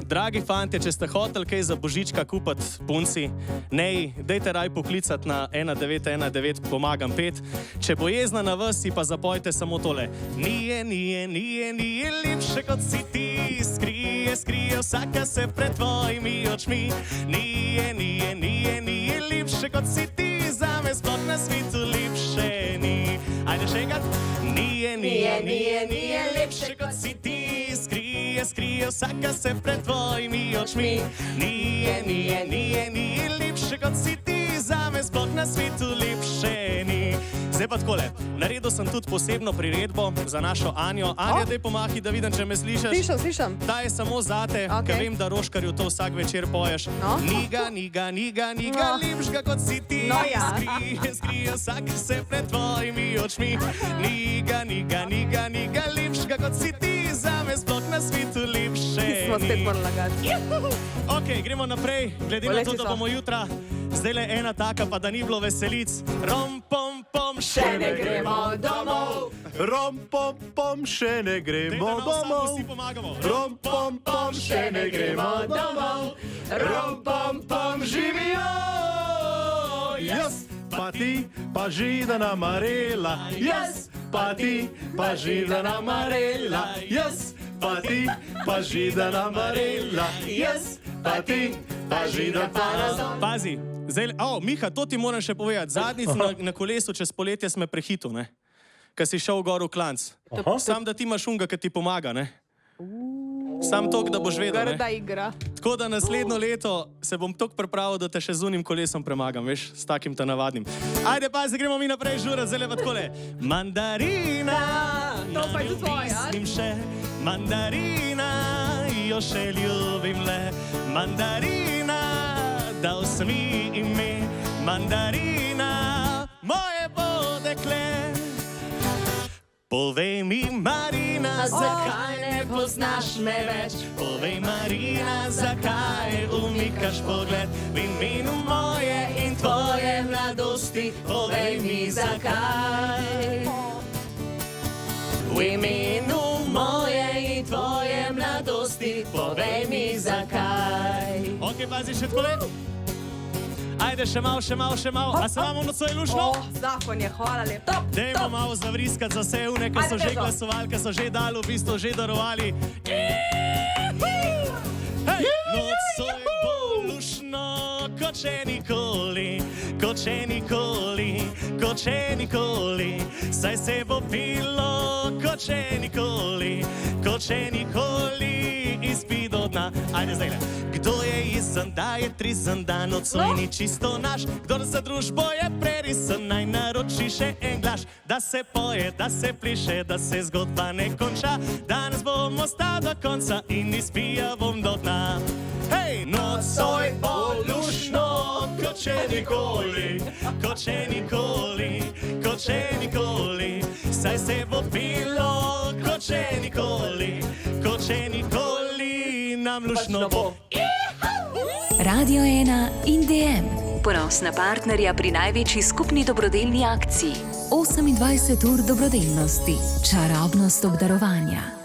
Dragi fantje, če ste hoteli kaj za božička kupiti punci, dajte raj poklicati na 1919, pomagam 5. Če bo jezna na vas, si pa zapojte samo tole. Nije lepše kot si ti, skrije vsaka se pred tvojimi očmi. Nije lepše kot si ti, zame sploh na svetu lepše ni. Ajde še enkrat. Nije lepše kot si ti, skrije vsaka se pred tvojimi očmi. Nije lepše kot si ti, zame sploh na svetu lepše ni. Zdaj pa takole, naredil sem tudi posebno priredbo za našo Anjo. Anja, daj pomahi, da vidim, če me slišiš. Slišam. Ta je samo zate, ker vem, da Roškarju to vsak večer poješ. Niga, lepšega kot si ti. Skrije vsaka se pred tvojimi očmi. Niga, lepšega kot si ti, zame sploh na svetu lepše ni. Smo spet morali lagati. Ok, gremo naprej, glede na to, da bomo jutra. Zdaj le ena taka, pa da ni bilo veselic. Rom, pom, pom, še ne gremo domov. Rom, pom, pom, še ne gremo domov. Vsi pomagamo. Rom, pom, pom, še ne gremo domov. Rom, pom, pom, živijo. Jaz, pa ti, pa židana Marela. Jaz, pa ti, pa židana Marela. Jaz, pa ti, pa židana Marela. Jaz, pa ti, pa židana Marela. Pazi, zdaj, Miha, to ti moram še povedati. Zadnjič na kolesu čez poletje sme prehitil, ne? Ker si šel gor v klanc. Sam, da ti imaš unga, ki ti pomaga, ne? Sam toliko, da boš vedel, ne? Grda igra. Tako da naslednjo leto se bom toliko pripravil, da te še z unim kolesom premagam, veš, s takim ta navadnim. Ajde, pazi, gremo mi naprej, žura, zdaj pa takole. Mandarina, To pa je tudi tvoja. mislim še, mandarina, jo še ljubim le. Mandarina, dal sem ji ime, mandarina, moje bo dekle. Povej mi, Marina, zakaj ne poznaš me več? Povej, Marina, zakaj umikaš pogled v imenu moje in tvoje mladosti? Povej mi, zakaj? V imenu moje in tvoje mladosti, povej mi, zakaj? Ok, pazi še takole. Ajde, še malo. A se imamo nocoj lušno? Zakon je, hvala lepo. Dajmo malo zavriskat za vse une, ki so že glasovali, ki so že dali, v bistvu že darovali. Hej! Nocoj bo lušno, kot še nikoli, saj se bo pilo, kot še nikoli, izpi do dna. Ajde zdaj le. Kdo je izan, da je trizan dan, nocoj ni čisto naš. Kdor za družbo je prerisan, naj naroči še en glaš. Da se poje, da se pliše, da se zgodba ne konča. Danes bom ostal do konca in izpija bom do dna. Hej! Nocoj bo lušno, kot še nikoli, saj se bo pilo, kot še nikoli, nam lušno bo. Radio 1 in DM, ponosna partnerja pri največji skupni dobrodelni akciji. 28 ur dobrodelnosti, čarobnost obdarovanja.